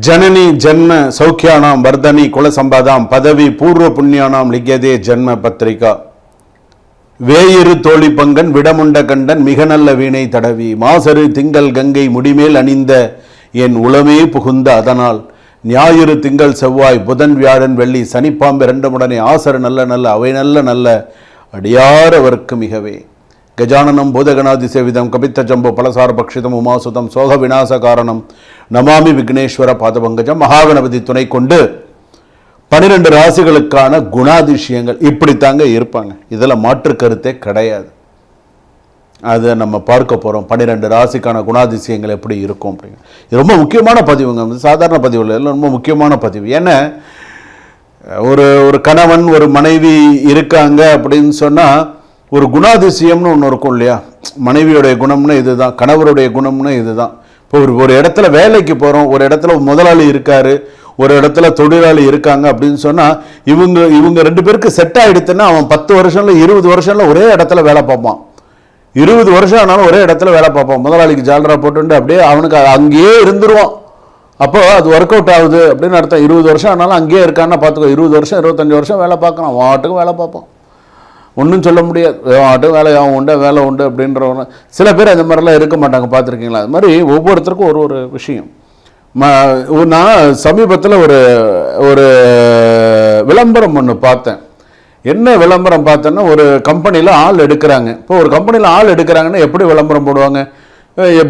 जननी जन्म सौख्यानां वर्धनी कुल संपदां पदवी पूर्व पुण्यानां लिख्यदे जन्म पत्रिका வேயிரு தோழி பங்கன் விடமுண்ட கண்டன் மிக நல்ல வீணை தடவி மாசரு திங்கள் கங்கை முடிமேல் அணிந்த என் உளமே புகுந்த அதனால் ஞாயிறு திங்கள் செவ்வாய் புதன் வியாழன் வெள்ளி சனிப்பாம்பு இரண்டுமுடனே ஆசரு நல்ல நல்ல அவை நல்ல நல்ல அடியார் அவருக்கு மிகவே கஜானனம் பூதகணாதி சேவிதம் கபித்த ஜம்பு பலசார பக்ஷிதம் உமாசுதம் சோக விநாச காரணம் நமாமி விக்னேஸ்வர பாதபங்கஜம் மகாகணபதி துணை கொண்டு 12 ராசிகளுக்கான குணாதிசயங்கள் இப்படித்தாங்க இருப்பாங்க. இதில் மாற்று கருத்தே கிடையாது. அதை நம்ம பார்க்க போகிறோம். 12 ராசிக்கான குணாதிசயங்கள் எப்படி இருக்கும் அப்படிங்க. இது ரொம்ப முக்கியமான பதிவுங்க. சாதாரண பதிவு இல்லை, ரொம்ப முக்கியமான பதிவு. ஏன்னா ஒரு கணவன் ஒரு மனைவி இருக்காங்க அப்படின்னு சொன்னால் ஒரு குணாதிசயம்னு ஒன்று இருக்கும் இல்லையா. மனைவியுடைய குணம்னு இதுதான், கணவருடைய குணம்னு இதுதான். இப்போ ஒரு இடத்துல வேலைக்கு போகிறோம், ஒரு இடத்துல முதலாளி இருக்காரு, ஒரு இடத்துல தொழிலாளி இருக்காங்க அப்படின்னு சொன்னால் இவங்க 2 பேருக்கு செட் ஆகிடுதுன்னா அவன் 10 வருஷம்ல 20 வருஷம்ல ஒரே இடத்துல வேலை பார்ப்பான். 20 வருஷம் ஆனாலும் ஒரே இடத்துல வேலை பார்ப்பான். முதலாளிக்கு ஜாலரா போட்டு அப்படியே அவனுக்கு அங்கேயே இருந்துருவான். அப்போ அது ஒர்க் அவுட் ஆகுது அப்படின்னு அர்த்தம். 20 வருஷம் ஆனாலும் அங்கேயே இருக்கான்னு பார்த்துக்கோ. 20 வருஷம் 25 வருஷம் வேலை பார்க்கணும், வாட்டுக்கும் வேலை பார்ப்பான். ஒன்றும் சொல்ல முடியாது, வாட்டும் வேலை உண்டு வேலை உண்டு அப்படின்றவங்க. சில பேர் அந்த மாதிரிலாம் இருக்க மாட்டாங்க, பார்த்துருக்கீங்களா? அது மாதிரி ஒவ்வொருத்தருக்கும் ஒரு விஷயம். நான் சமீபத்தில் ஒரு விளம்பரம் ஒன்று பார்த்தேன். என்ன விளம்பரம் பார்த்தேன்னா, ஒரு கம்பெனியில் ஆள் எடுக்கிறாங்க. இப்போ ஒரு கம்பெனியில் ஆள் எடுக்கிறாங்கன்னா எப்படி விளம்பரம் போடுவாங்க?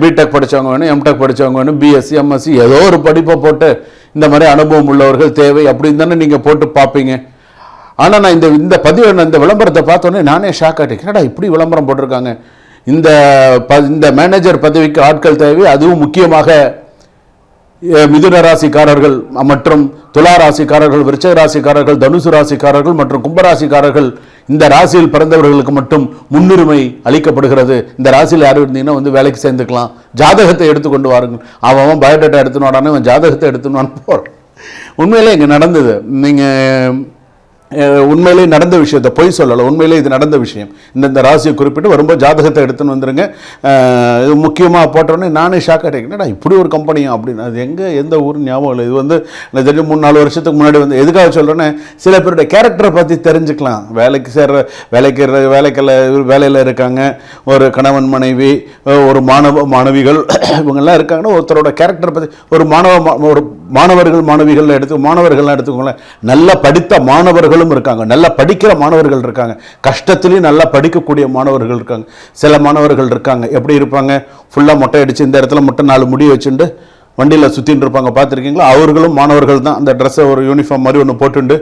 பிடெக் படித்தவங்க வேணும், எம்டெக் படித்தவங்க வேணும், பிஎஸ்சி எம்எஸ்சி ஏதோ ஒரு படிப்பை போட்டு இந்த மாதிரி அனுபவம் உள்ளவர்கள் தேவை அப்படின்னு தானே நீங்கள் போட்டு பார்ப்பீங்க. ஆனால் நான் இந்த பதிவு இந்த விளம்பரத்தை பார்த்தோன்னே நானே ஷாக் ஆகிட்டேன். என்னடா இப்படி விளம்பரம் போட்டிருக்காங்க? இந்த மேனேஜர் பதவிக்கு ஆட்கள் தேவை, அதுவும் முக்கியமாக மிதுன ராசிக்காரர்கள் மற்றும் துலா ராசிக்காரர்கள், விருச்சிக ராசிக்காரர்கள், தனுசு ராசிக்காரர்கள் மற்றும் கும்பராசிக்காரர்கள், இந்த ராசியில் பிறந்தவர்களுக்கு மட்டும் முன்னுரிமை அளிக்கப்படுகிறது. இந்த ராசியில் யாரும் இருந்தீங்கன்னா வந்து வேலைக்கு சேர்ந்துக்கலாம், ஜாதகத்தை எடுத்துக்கொண்டு வாருங்கள். அவன் பயோடேட்டா எடுத்துன்னு வாடானே அவன் ஜாதகத்தை எடுத்துன்னு போகிறான். உண்மையிலே இங்கே நடந்தது. நீங்கள் உண்மையிலே நடந்த விஷயத்தை பொய் சொல்லலை, உண்மையிலே இது நடந்த விஷயம். இந்த ராசியை குறிப்பிட்டு வரும்போது ஜாதகத்தை எடுத்துன்னு வந்துடுங்க. இது முக்கியமாக போட்டோன்னே நானே ஷாக் ஆகிட்டேன். இப்படி ஒரு கம்பெனியா அப்படின்னு. அது எந்த ஊர் ஞாபகம் இல்லை. இது வந்து எனக்கு தெரிஞ்சு 3-4 வருஷத்துக்கு முன்னாடி வந்து எதுக்காக சொல்கிறேன்னே, சில பேருடைய கேரக்டரை பற்றி தெரிஞ்சுக்கலாம். வேலையில் இருக்காங்க, ஒரு கணவன் மனைவி, ஒரு மாணவிகள் இவங்கெல்லாம் இருக்காங்கன்னா ஒருத்தரோட கேரக்டரை பற்றி ஒரு மாணவர்கள்லாம் எடுத்துக்கோங்களேன். நல்லா படித்த மாணவர்களும் இருக்காங்க, நல்லா படிக்கிற மாணவர்கள் இருக்காங்க, கஷ்டத்திலையும் நல்லா படிக்கக்கூடிய மாணவர்கள் இருக்காங்க. சில மாணவர்கள் இருக்காங்க எப்படி இருப்பாங்க, ஃபுல்லாக மொட்டை அடித்து இந்த இடத்துல மட்டும் 4 முடி வச்சுட்டு வண்டியில் சுற்றின்னு இருப்பாங்க, பார்த்துருக்கீங்களா? அவர்களும் மாணவர்கள் தான். அந்த ட்ரெஸ்ஸை ஒரு யூனிஃபார்ம் மாதிரி ஒன்று போட்டுண்டு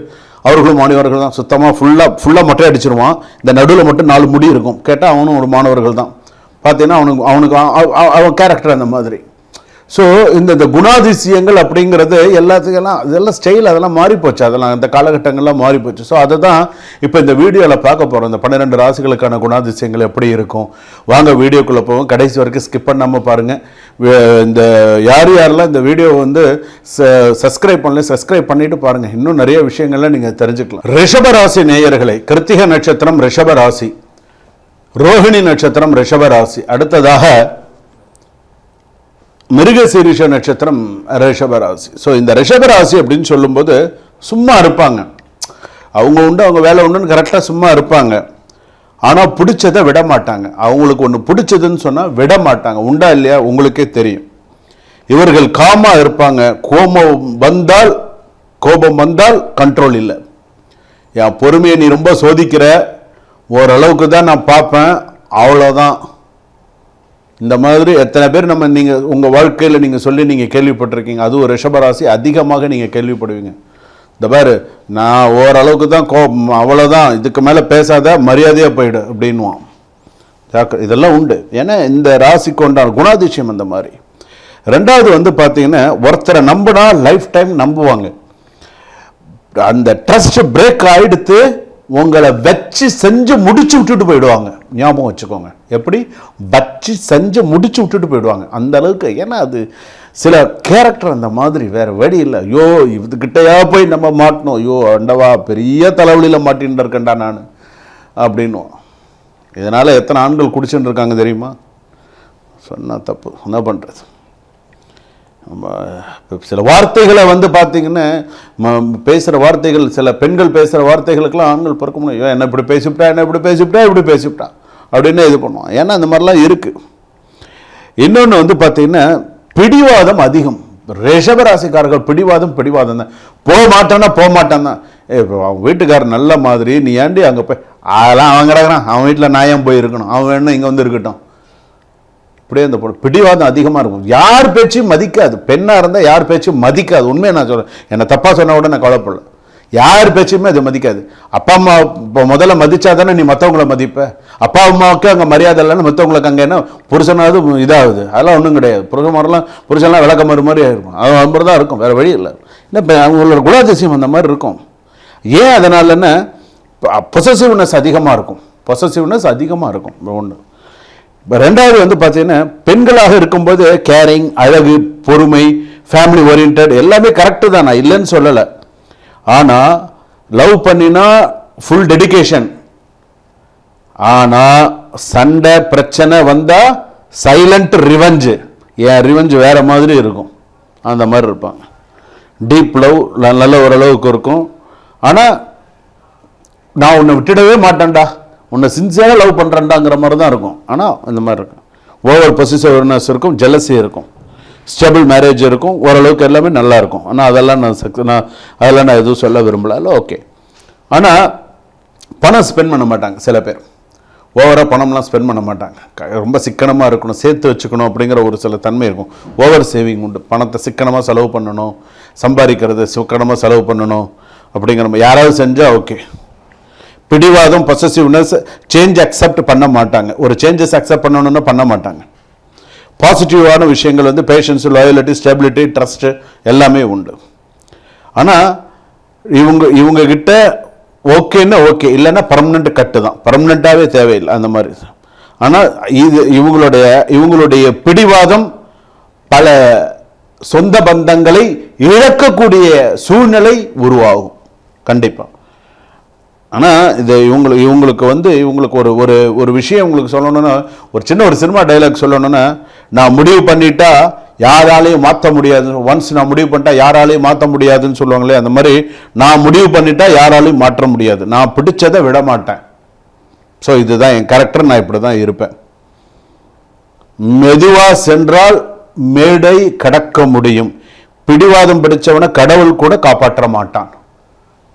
அவர்களும் மாணவர்கள் தான். சுத்தமாக ஃபுல்லாக மொட்டை அடிச்சிருவான், இந்த நடுவில் மட்டும் 4 முடி இருக்கும். கேட்டால் அவனும் ஒரு மாணவர்கள் தான். பார்த்தீங்கன்னா அவனுக்கு அவன் கேரக்டர் அந்த மாதிரி. ஸோ இந்த குணாதிசயங்கள் அப்படிங்கிறது இதெல்லாம் ஸ்டைல் அதெல்லாம் மாறிப்போச்சு, அதெல்லாம் அந்த காலகட்டங்கள்லாம் மாறிப்போச்சு. ஸோ அதை தான் இப்போ இந்த வீடியோவில் பார்க்க போகிறோம். இந்த 12 ராசிகளுக்கான குணாதிசயங்கள் எப்படி இருக்கும். வாங்க வீடியோக்குள்ளே போவோம். கடைசி வரைக்கும் ஸ்கிப் பண்ணாமல் பாருங்கள். இந்த யாரெல்லாம் இந்த வீடியோவை வந்து சப்ஸ்கிரைப் பண்ணிட்டு பாருங்கள். இன்னும் நிறைய விஷயங்கள்லாம் நீங்கள் தெரிஞ்சுக்கலாம். ரிஷபராசி நேயர்களை, கிருத்திகை நட்சத்திரம் ரிஷபராசி, ரோஹிணி நட்சத்திரம் ரிஷபராசி, அடுத்ததாக மிருகசீரிஷ நட்சத்திரம் ரிஷபராசி. ஸோ இந்த ரிஷபராசி அப்படின்னு சொல்லும்போது சும்மா இருப்பாங்க, அவங்க உண்டு அவங்க வேலை உண்டுன்னு கரெக்டாக சும்மா இருப்பாங்க. ஆனால் பிடிச்சதை விட மாட்டாங்க. அவங்களுக்கு ஒன்று பிடிச்சதுன்னு சொன்னால் விட மாட்டாங்க. உண்டா இல்லையா உங்களுக்கே தெரியும். இவர்கள் காமாக இருப்பாங்க. கோபம் வந்தால் கண்ட்ரோல் இல்லை. என் பொறுமையை நீ ரொம்ப சோதிக்கிற, ஓரளவுக்கு தான் நான் பார்ப்பேன், அவ்வளோதான். இந்த மாதிரி எத்தனை பேர் நீங்கள் உங்கள் வாழ்க்கையில் நீங்கள் சொல்லி நீங்கள் கேள்விப்பட்டிருக்கீங்க. அதுவும் ரிஷபராசி அதிகமாக நீங்கள் கேள்விப்படுவீங்க. இந்த பாரு, நான் ஓரளவுக்கு தான் கோபம், அவ்வளோதான், இதுக்கு மேலே பேசாத, மரியாதையாக போயிடு அப்படின்வான். இதெல்லாம் உண்டு. ஏன்னா இந்த ராசிக்கு உண்டான குணாதிசயம் அந்த மாதிரி. ரெண்டாவது வந்து பார்த்தீங்கன்னா, ஒருத்தரை நம்பினா லைஃப் டைம் நம்புவாங்க. அந்த ட்ரஸ்ட் பிரேக் ஆகிடுத்து உங்களை வச்சு செஞ்சு முடிச்சு விட்டுட்டு போயிடுவாங்க. ஞாபகம் வச்சுக்கோங்க. எப்படி வச்சு செஞ்சு முடிச்சு விட்டுட்டு போயிடுவாங்க அந்த அளவுக்கு. ஏன்னா அது சில கேரக்டர் அந்த மாதிரி, வேற வழி இல்லை. ஐயோ இதுகிட்டையா போய் நம்ம மாட்டணும், ஐயோ அண்டவா பெரிய தலைவலியில் மாட்டின்னு இருக்கேன்டா நான் அப்படின்னுவோம். இதனால் எத்தனை ஆண்கள் குடிச்சுட்டு இருக்காங்க தெரியுமா? சொன்னால் தப்பு, என்ன பண்ணுறது. சில வார்த்தைகளை வந்து பார்த்தீங்கன்னா பேசுகிற வார்த்தைகள், சில பெண்கள் பேசுகிற வார்த்தைகளுக்கெல்லாம் ஆண்கள் பொறுக்க முடியும். என்ன இப்படி பேசிவிட்டா, என்ன இப்படி பேசிவிட்டா, இப்படி பேசிவிட்டா அப்படின்னு இது பண்ணுவோம். ஏன்னா அந்த மாதிரிலாம் இருக்குது. இன்னொன்று வந்து பார்த்தீங்கன்னா பிடிவாதம் அதிகம். ரிஷபராசிக்காரர்கள் பிடிவாதம் தான். போக மாட்டான்னா போக மாட்டான் தான். இப்போ அவன் வீட்டுக்காரர் நல்ல மாதிரி, நீ ஏண்டி அங்கே போய் அதெல்லாம் அவன் கிடக்குறான், அவன் வீட்டில் நான் ஏன் போய் இருக்கணும், அவன் வேணும் இங்கே வந்து இருக்கட்டும். இப்படியே அந்த பிடிவாதம் அதிகமாக இருக்கும். யார் பேச்சையும் மதிக்காது. பெண்ணாக இருந்தால் யார் பேச்சும் மதிக்காது. உண்மையை நான் சொல்கிறேன். என்னை தப்பாக சொன்ன கூட நான் கவலைப்படல. யார் பேச்சுமே அது மதிக்காது. அப்பா அம்மா இப்போ முதல்ல மதிச்சா தானே நீ மற்றவங்களை மதிப்ப. அப்பா அம்மாவுக்கு அங்கே மரியாதை இல்லைன்னு மற்றவங்களுக்கு அங்கே என்ன புருஷனாவது இதாகுது. அதெல்லாம் ஒன்றும் கிடையாது. புருஷன்லாம் விளக்க மாதிரி இருக்கும். அது மாதிரி தான் இருக்கும், வேறு வழி இல்லை. இல்லை இப்போ அவங்களோட குணாதிசயம் அந்த மாதிரி இருக்கும். ஏன் அதனாலன்னா பொசசிவ்னஸ் அதிகமாக இருக்கும். பொசசிவ்னஸ் அதிகமாக இருக்கும். ஒன்று. இப்போ ரெண்டாவது வந்து பார்த்தீங்கன்னா பெண்களாக இருக்கும்போது கேரிங், அழகு, பொறுமை, ஃபேமிலி ஓரியன்ட் எல்லாமே கரெக்டு தான், நான் இல்லைன்னு சொல்லலை. ஆனால் லவ் பண்ணினா ஃபுல் டெடிகேஷன். ஆனால் சண்டை பிரச்சனை வந்தால் சைலண்ட் ரிவெஞ்சு. ஏன் ரிவெஞ்சு வேறு மாதிரி இருக்கும். அந்த மாதிரி இருப்பாங்க. டீப் லவ் நல்ல ஓரளவுக்கு இருக்கும். ஆனால் நான் உன்னை விட்டுடவே மாட்டேன்டா, உன்னை சின்சியராக லவ் பண்ணுறேன்டாங்கிற மாதிரி தான் இருக்கும். ஆனால் இந்த மாதிரி இருக்கும். ஓவர் பொசிசிவ்னஸ் இருக்கும், ஜெலசி இருக்கும், ஸ்டேபிள் மேரேஜ் இருக்கும், ஓரளவுக்கு எல்லாமே நல்லா இருக்கும். ஆனால் அதெல்லாம் நான் எதுவும் சொல்ல விரும்பல. ஓகே. ஆனால் பணம் ஸ்பெண்ட் பண்ண மாட்டாங்க சில பேர். ஓவராக பணம்லாம் ஸ்பெண்ட் பண்ண மாட்டாங்க. ரொம்ப சிக்கனமாக இருக்கணும், சேர்த்து வச்சுக்கணும் அப்படிங்கிற ஒரு சில தன்மை இருக்கும். ஓவர் சேவிங் உண்டு. பணத்தை சிக்கனமாக செலவு பண்ணணும், சம்பாதிக்கிறது சிக்கனமாக செலவு பண்ணணும் அப்படிங்கிற யாராவது செஞ்சால் ஓகே. பிடிவாதம், பொசசிவ்னஸ், சேஞ்ச் அக்செப்ட் பண்ண மாட்டாங்க. ஒரு சேஞ்சஸ் அக்செப்ட் பண்ணணும்னு பண்ண மாட்டாங்க. பாசிட்டிவான விஷயங்கள் வந்து பேஷன்ஸ், லாயலிட்டி, ஸ்டெபிலிட்டி, ட்ரஸ்ட்டு எல்லாமே உண்டு. ஆனால் இவங்க கிட்ட ஓகேன்னா ஓகே, இல்லைன்னா பர்மனெண்ட் கட்டு தான். பர்மனெண்ட்டாகவே தேவையில்லை அந்த மாதிரி. ஆனால் இவங்களுடைய பிடிவாதம் பல சொந்த பந்தங்களை இழக்கக்கூடிய சூழ்நிலை உருவாகும் கண்டிப்பாக. ஆனால் இது இவங்களுக்கு வந்து ஒரு விஷயம் உங்களுக்கு சொல்லணும்னா, ஒரு சினிமா டைலாக் சொல்லணும்னா, நான் முடிவு பண்ணிட்டா யாராலையும் மாற்ற முடியாது. ஒன்ஸ் நான் முடிவு பண்ணிட்டா யாராலையும் மாற்ற முடியாதுன்னு சொல்லுவாங்களே, அந்த மாதிரி நான் முடிவு பண்ணிட்டா யாராலையும் மாற்ற முடியாது. நான் பிடிச்சதை விட மாட்டேன். ஸோ இதுதான் என் கேரக்டர். நான் இப்படி தான் இருப்பேன். மெதுவாக சென்றால் மேடை கடக்க முடியும். பிடிவாதம் பிடிச்சவனை கடவுள் கூட காப்பாற்ற மாட்டான்.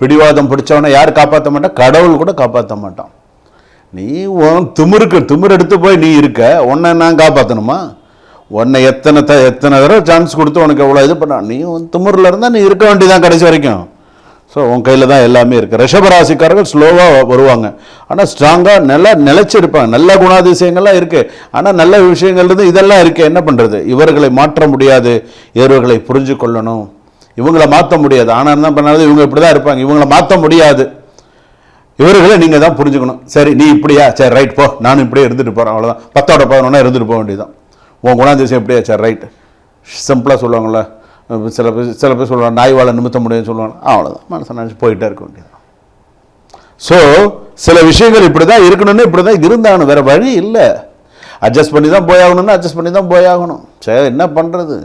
பிடிவாதம் பிடிச்சவனை யார் காப்பாற்ற மாட்டான்? கடவுள் கூட காப்பாற்ற மாட்டான். நீ திமிர் எடுத்து போய் நீ இருக்க, உன்னை நான் காப்பாற்றணுமா? உன்னை எத்தனை தடவை சான்ஸ் கொடுத்து உனக்கு எவ்வளோ இது பண்ண, நீ திமிரில் இருந்தால் நீ இருக்க வேண்டியதான் கடைசி வரைக்கும். ஸோ உன் கையில் தான் எல்லாமே இருக்குது. ரிஷபராசிக்காரர்கள் ஸ்லோவாக வருவாங்க, ஆனால் ஸ்ட்ராங்காக நிலைச்சிருப்பாங்க. நல்ல குணாதிசயங்கள்லாம் இருக்குது, ஆனால் நல்ல விஷயங்கள் இருந்து இதெல்லாம் இருக்குது. என்ன பண்ணுறது? இவர்களை மாற்ற முடியாது. இவர்களை புரிஞ்சு கொள்ளணும். இவங்களை மாற்ற முடியாது. ஆனால் என்ன பண்ணாலும் இவங்க இப்படி தான் இருப்பாங்க. இவங்களை மாற்ற முடியாது. இவர்களை நீங்கள் தான் புரிஞ்சுக்கணும். சரி நீ இப்படியா, சரி ரைட் போ, நானும் இப்படியே இருந்துட்டு போகிறேன், அவ்வளோதான். 10 இருந்துட்டு போக வேண்டியதுதான். உன் குணாதிசயம் எப்படியா, சரி ரைட்டு. சிம்பிளாக சொல்லுவாங்களே, சில பேர் சொல்லுவாங்க நாய் வாழை நிமித்த முடியும்னு சொல்லுவாங்க. அவ்வளோதான், மனசை நினச்சி போயிட்டே இருக்க வேண்டியது. ஸோ சில விஷயங்கள் இப்படி தான் இருக்கணும்னு இப்படி தான் இருந்தாகணும், வேறு வழி இல்லை. அட்ஜஸ்ட் பண்ணி தான் போயாகணும்னா அட்ஜஸ்ட் பண்ணி தான் போயாகணும். சரி என்ன பண்ணுறது?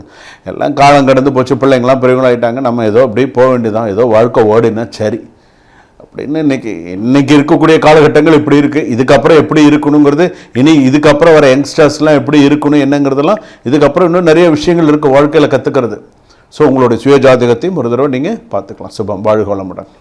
எல்லாம் காலம் கடந்து போச்சு, பிள்ளைங்களாம் பெரியவங்களாகிட்டாங்க, நம்ம ஏதோ அப்படியே போக வேண்டியதான். ஏதோ வாழ்க்கை ஓடினா சரி அப்படின்னு இன்னைக்கு இருக்கக்கூடிய காலகட்டங்கள் இப்படி இருக்குது. இதுக்கப்புறம் எப்படி இருக்கணுங்கிறது, இதுக்கப்புறம் வர யங்ஸ்டர்ஸ்லாம் எப்படி இருக்கணும் என்னங்கிறதெல்லாம் இதுக்கப்புறம் இன்னும் நிறைய விஷயங்கள் இருக்குது வாழ்க்கையில் கற்றுக்கிறது. ஸோ உங்களுடைய சுய ஜாதகத்தையும் ஒரு தடவை நீங்கள் பார்த்துக்கலாம். சுபம். வாழ்க வளமுடன்.